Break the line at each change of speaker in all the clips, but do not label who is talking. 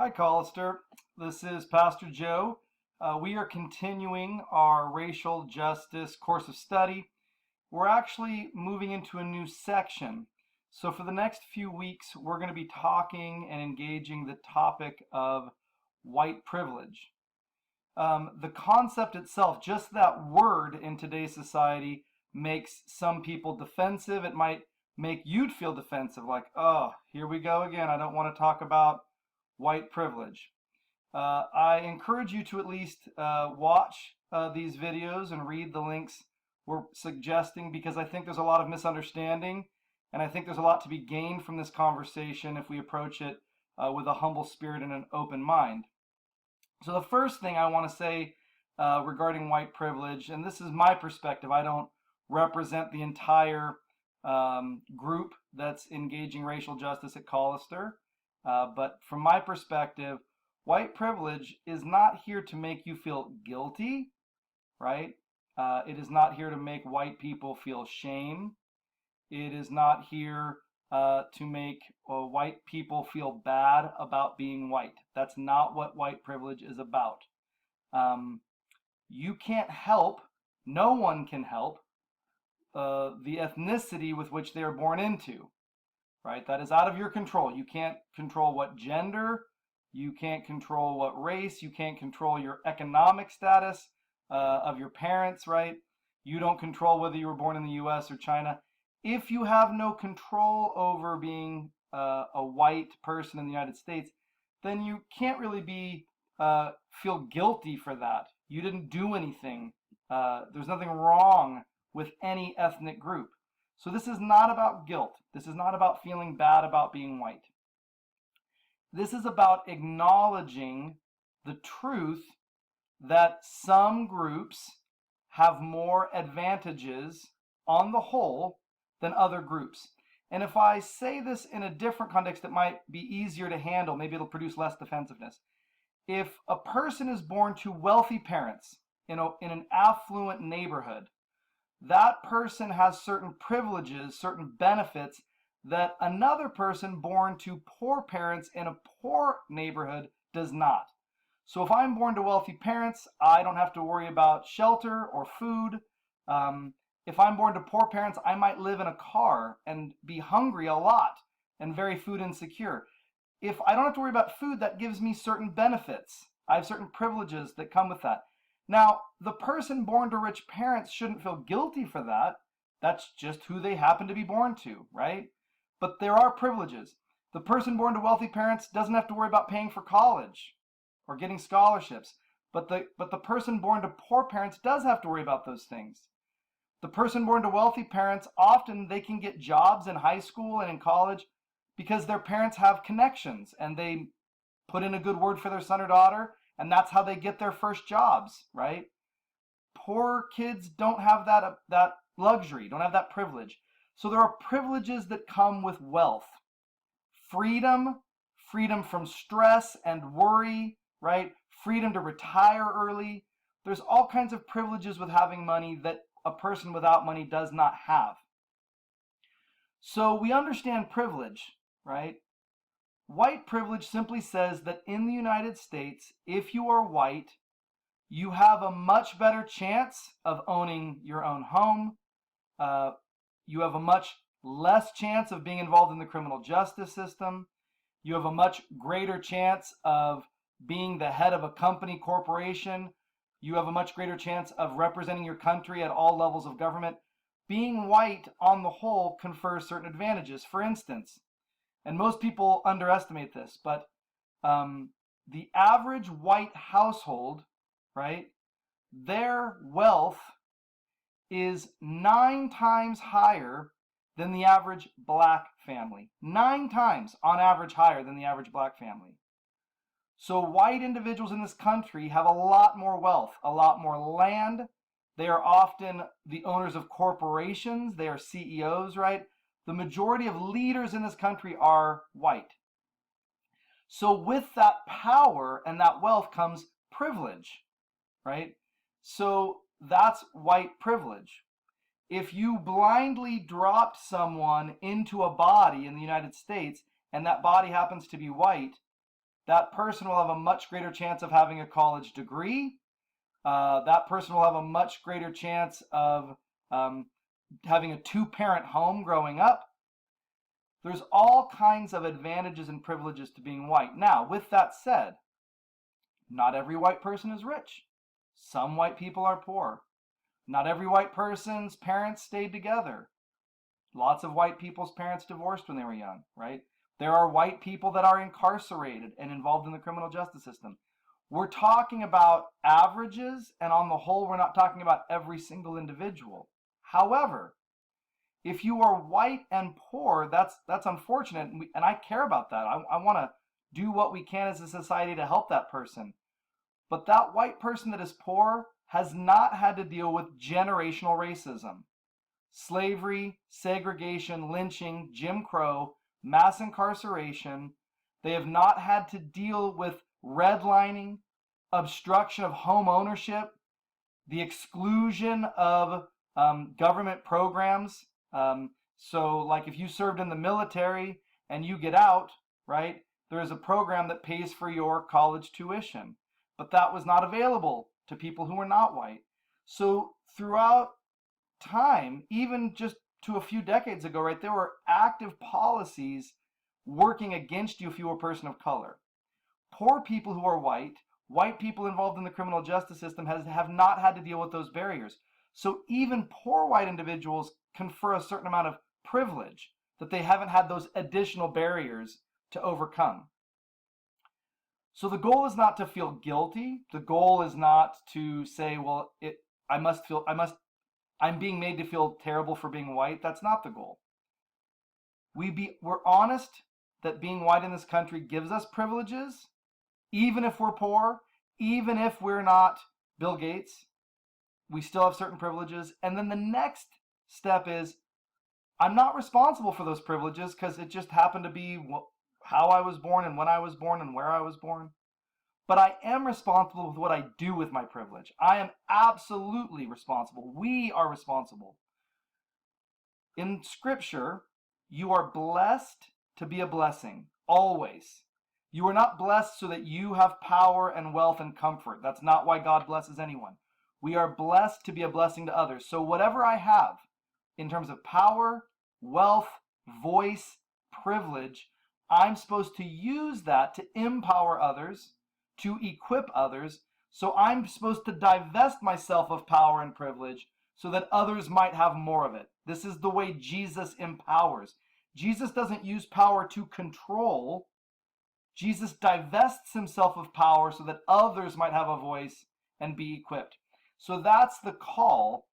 Hi, Collister. This is Pastor Joe. We are continuing our racial justice course of study. We're actually moving into a new section. So for the next few weeks, we're going to be talking and engaging the topic of white privilege. The concept itself, just that word in today's society, makes some people defensive. It might make you feel defensive, like, oh, here we go again. I don't want to talk about white privilege. I encourage you to at least watch these videos and read the links we're suggesting, because I think there's a lot of misunderstanding, and I think there's a lot to be gained from this conversation if we approach it with a humble spirit and an open mind. So the first thing I want to say regarding white privilege, and this is my perspective, I don't represent the entire group that's engaging racial justice at Collister. But from my perspective, white privilege is not here to make you feel guilty, right? It is not here to make white people feel shame. It is not here to make white people feel bad about being white. That's not what white privilege is about. You can't help, no one can help the ethnicity with which they are born into. Right? That is out of your control. You can't control what gender, you can't control what race, you can't control your economic status of your parents, right? You don't control whether you were born in the US or China. If you have no control over being a white person in the United States, then you can't really feel guilty for that. You didn't do anything. There's nothing wrong with any ethnic group. So this is not about guilt. This is not about feeling bad about being white. This is about acknowledging the truth that some groups have more advantages on the whole than other groups. And if I say this in a different context, it might be easier to handle. Maybe it'll produce less defensiveness. If a person is born to wealthy parents in an affluent neighborhood, that person has certain privileges, certain benefits that another person born to poor parents in a poor neighborhood does not. So if I'm born to wealthy parents, I don't have to worry about shelter or food. If I'm born to poor parents, I might live in a car and be hungry a lot and very food insecure. If I don't have to worry about food, that gives me certain benefits. I have certain privileges that come with that. Now, the person born to rich parents shouldn't feel guilty for that. That's just who they happen to be born to, right? But there are privileges. The person born to wealthy parents doesn't have to worry about paying for college or getting scholarships. But the person born to poor parents does have to worry about those things. The person born to wealthy parents, often they can get jobs in high school and in college because their parents have connections and they put in a good word for their son or daughter, and that's how they get their first jobs, right? Poor kids don't have that luxury, don't have that privilege. So there are privileges that come with wealth. Freedom from stress and worry, right? Freedom to retire early. There's all kinds of privileges with having money that a person without money does not have. So we understand privilege, right? White privilege simply says that in the United States, if you are white, you have a much better chance of owning your own home. You have a much less chance of being involved in the criminal justice system. You have a much greater chance of being the head of a company, corporation. You have a much greater chance of representing your country at all levels of government. Being white, on the whole, confers certain advantages. For instance, and most people underestimate this, but the average white household, right, their wealth is 9 times higher than the average black family. 9 times on average higher than the average black family. So white individuals in this country have a lot more wealth, a lot more land. They are often the owners of corporations. They are CEOs, right? The majority of leaders in this country are white. So with that power and that wealth comes privilege, right? So that's white privilege. If you blindly dropped someone into a body in the United States and that body happens to be white, that person will have a much greater chance of having a college degree. That person will have a much greater chance of having a two-parent home growing up. There's all kinds of advantages and privileges to being white. Now, with that said, not every white person is rich. Some white people are poor. Not every white person's parents stayed together. Lots of white people's parents divorced when they were young, right? There are white people that are incarcerated and involved in the criminal justice system. We're talking about averages, and on the whole, we're not talking about every single individual. However, if you are white and poor, that's unfortunate, and I care about that. I want to do what we can as a society to help that person. But that white person that is poor has not had to deal with generational racism. Slavery, segregation, lynching, Jim Crow, mass incarceration. They have not had to deal with redlining, obstruction of home ownership, the exclusion of government programs. So like if you served in the military and you get out, right, there is a program that pays for your college tuition. But that was not available to people who were not white. So throughout time, even just to a few decades ago, right, there were active policies working against you if you were a person of color. Poor people who are white people involved in the criminal justice system have not had to deal with those barriers. So even poor white individuals confer a certain amount of privilege that they haven't had those additional barriers to overcome. So the goal is not to feel guilty. The goal is not to say, well, I'm being made to feel terrible for being white. That's not the goal. We're honest that being white in this country gives us privileges, even if we're poor, even if we're not Bill Gates, we still have certain privileges. And then the next step is, I'm not responsible for those privileges because it just happened to be how I was born and when I was born and where I was born. But I am responsible with what I do with my privilege. I am absolutely responsible. We are responsible. In Scripture, you are blessed to be a blessing, always. You are not blessed so that you have power and wealth and comfort. That's not why God blesses anyone. We are blessed to be a blessing to others. So whatever I have in terms of power, wealth, voice, privilege, I'm supposed to use that to empower others, to equip others. So I'm supposed to divest myself of power and privilege so that others might have more of it. This is the way Jesus empowers. Jesus doesn't use power to control. Jesus divests himself of power so that others might have a voice and be equipped. So that's the call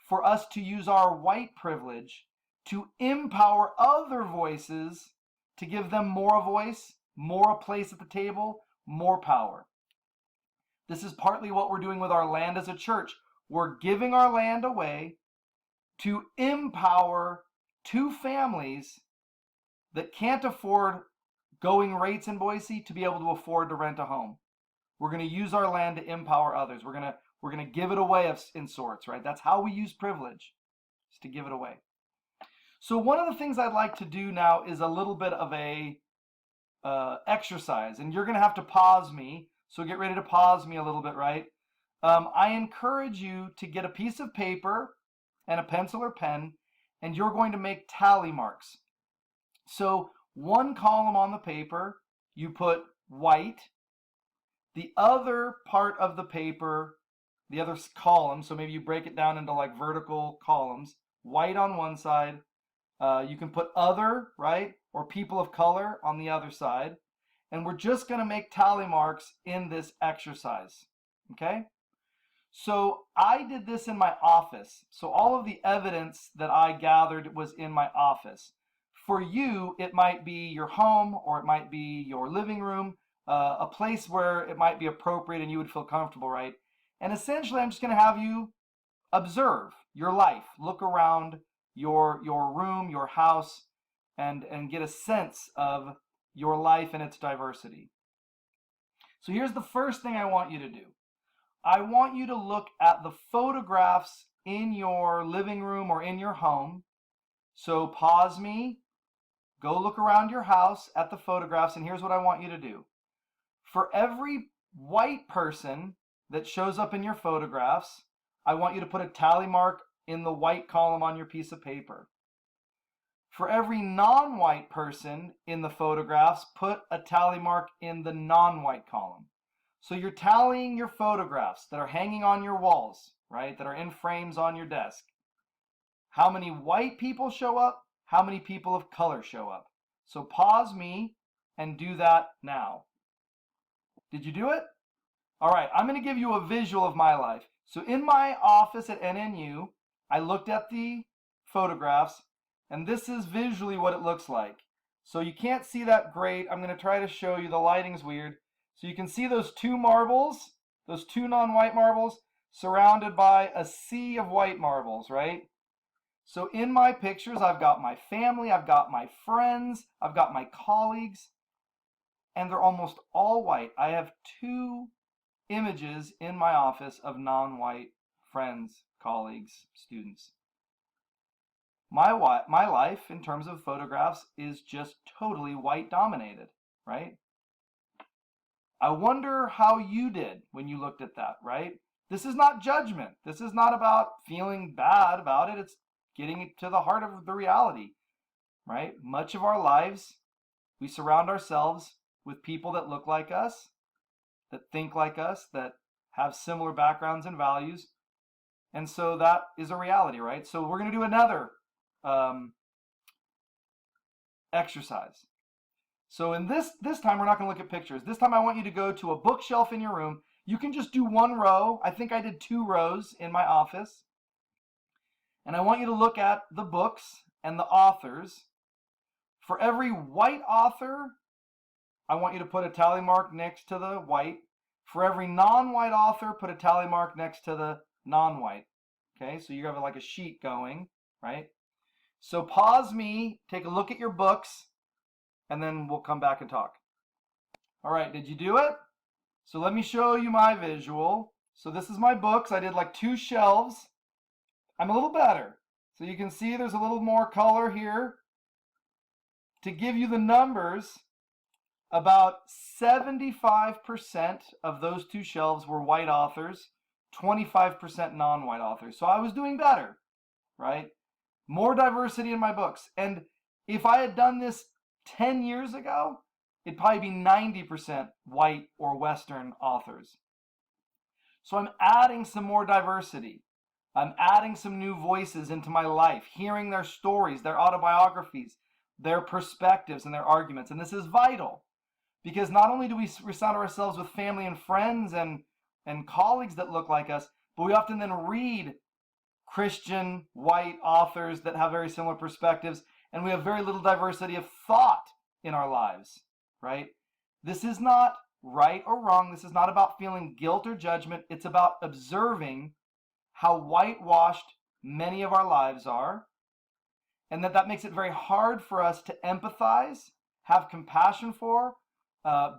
for us to use our white privilege to empower other voices, to give them more a voice, more a place at the table, more power. This is partly what we're doing with our land as a church. We're giving our land away to empower two families that can't afford going rates in Boise to be able to afford to rent a home. We're going to use our land to empower others. We're going to give it away in sorts, right? That's how we use privilege, is to give it away. So one of the things I'd like to do now is a little bit of a exercise, and you're going to have to pause me. So get ready to pause me a little bit, right? I encourage you to get a piece of paper and a pencil or pen, and you're going to make tally marks. So one column on the paper, you put white. The other part of the paper, the other column, so maybe you break it down into like vertical columns, white on one side. You can put other, right, or people of color on the other side. And we're just going to make tally marks in this exercise, okay? So I did this in my office. So all of the evidence that I gathered was in my office. For you, it might be your home, or it might be your living room, a place where it might be appropriate and you would feel comfortable, right? And essentially, I'm just going to have you observe your life, look around your room, your house, and get a sense of your life and its diversity. So here's the first thing I want you to do. I want you to look at the photographs in your living room or in your home. So pause me, go look around your house at the photographs, and here's what I want you to do. For every white person that shows up in your photographs, I want you to put a tally mark in the white column on your piece of paper. For every non-white person in the photographs, put a tally mark in the non-white column. So you're tallying your photographs that are hanging on your walls, right? That are in frames on your desk. How many white people show up? How many people of color show up? So pause me and do that now. Did you do it? All right, I'm going to give you a visual of my life. So in my office at NNU, I looked at the photographs, and this is visually what it looks like. So you can't see that great. I'm going to try to show you. The lighting's weird. So you can see those two marbles, those two non-white marbles, surrounded by a sea of white marbles, right? So in my pictures, I've got my family, I've got my friends, I've got my colleagues, and they're almost all white. I have 2 images in my office of non-white friends, colleagues, students. My life in terms of photographs is just totally white dominated, right? I wonder how you did when you looked at that, right? This is not judgment. This is not about feeling bad about it. It's getting to the heart of the reality, right? Much of our lives, we surround ourselves with people that look like us, that think like us, that have similar backgrounds and values. And so that is a reality, right? So we're going to do another exercise. So in this time, we're not going to look at pictures. This time I want you to go to a bookshelf in your room. You can just do 1 row. I think I did 2 rows in my office. And I want you to look at the books and the authors. For every white author, I want you to put a tally mark next to the white. For every non-white author, put a tally mark next to the non-white. Okay, so you have like a sheet going, right? So pause me, take a look at your books, and then we'll come back and talk. All right, did you do it? So let me show you my visual. So this is my books. I did like 2 shelves. I'm a little better. So you can see there's a little more color here. To give you the numbers, about 75% of those 2 shelves were white authors, 25% non-white authors. So I was doing better, right? More diversity in my books. And if I had done this 10 years ago, it'd probably be 90% white or Western authors. So I'm adding some more diversity. I'm adding some new voices into my life, hearing their stories, their autobiographies, their perspectives and their arguments. And this is vital because not only do we surround ourselves with family and friends and colleagues that look like us, but we often then read Christian white authors that have very similar perspectives, and we have very little diversity of thought in our lives, right? This is not right or wrong. This is not about feeling guilt or judgment. It's about observing how whitewashed many of our lives are, and that makes it very hard for us to empathize, have compassion for,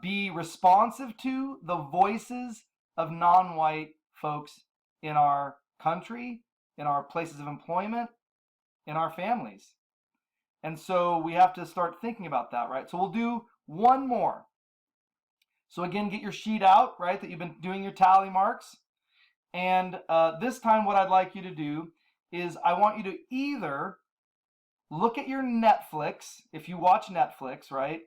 be responsive to the voices of non-white folks in our country, in our places of employment, in our families. And so we have to start thinking about that, right? So we'll do 1 more. So again, get your sheet out, right, that you've been doing your tally marks. And this time what I'd like you to do is I want you to either look at your Netflix, if you watch Netflix, right?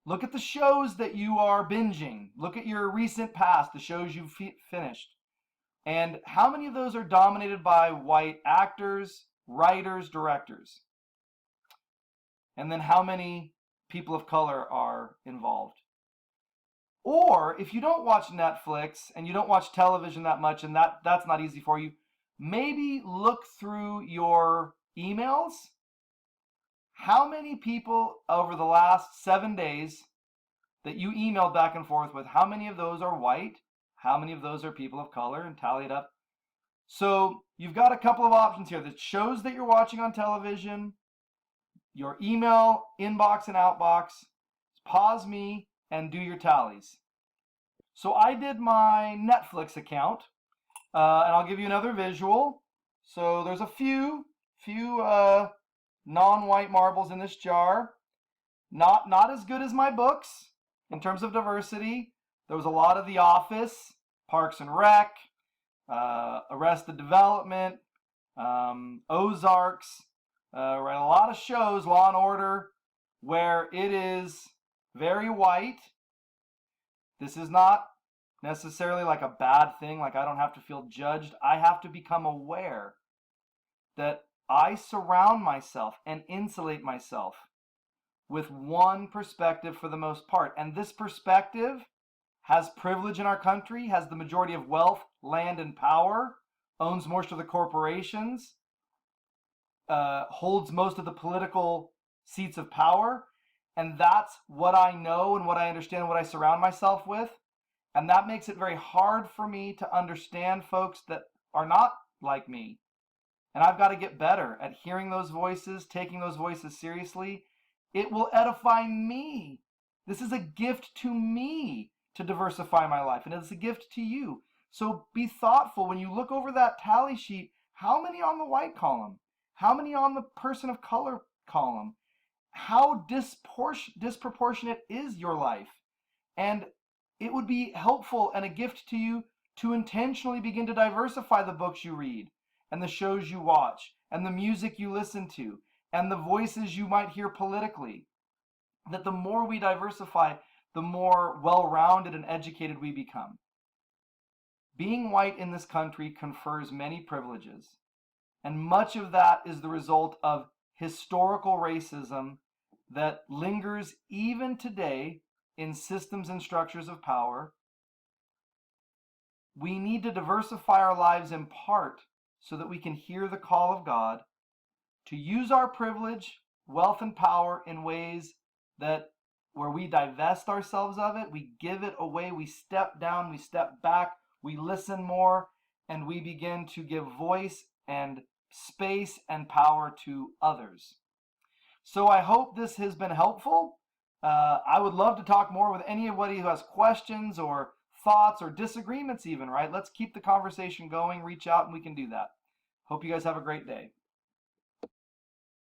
Look at the shows that you are binging. Look at your recent past, the shows you've finished. And how many of those are dominated by white actors, writers, directors? And then how many people of color are involved? Or if you don't watch Netflix and you don't watch television that much and that's not easy for you, maybe look through your emails. How many people over the last 7 days that you emailed back and forth with, how many of those are white? How many of those are people of color? And tally it up. So you've got a couple of options here. The shows that you're watching on television, your email inbox and outbox. Pause me and do your tallies. So I did my Netflix account, and I'll give you another visual. So there's a few non-white marbles in this jar. Not as good as my books in terms of diversity, There was a lot of The Office, Parks and Rec, Arrested Development, Ozarks, right? A lot of shows, Law and Order, where it is very white. This is not necessarily like a bad thing, like I don't have to feel judged. I have to become aware that I surround myself and insulate myself with one perspective for the most part. And this perspective has privilege in our country, has the majority of wealth, land, and power, owns most of the corporations, holds most of the political seats of power. And that's what I know and what I understand and what I surround myself with. And that makes it very hard for me to understand folks that are not like me. And I've got to get better at hearing those voices, taking those voices seriously. It will edify me. This is a gift to me to diversify my life, and it's a gift to you. So be thoughtful when you look over that tally sheet. How many on the white column? How many on the person of color column? How disproportionate is your life? And it would be helpful and a gift to you to intentionally begin to diversify the books you read, and the shows you watch, and the music you listen to, and the voices you might hear politically. That the more we diversify, the more well-rounded and educated we become. Being white in this country confers many privileges, and much of that is the result of historical racism that lingers even today in systems and structures of power. We need to diversify our lives in part so that we can hear the call of God to use our privilege, wealth, and power in ways that where we divest ourselves of it, we give it away, we step down, we step back, we listen more, and we begin to give voice and space and power to others. So I hope this has been helpful. I would love to talk more with anybody who has questions or thoughts or disagreements even, right? Let's keep the conversation going, reach out, and we can do that. Hope you guys have a great day.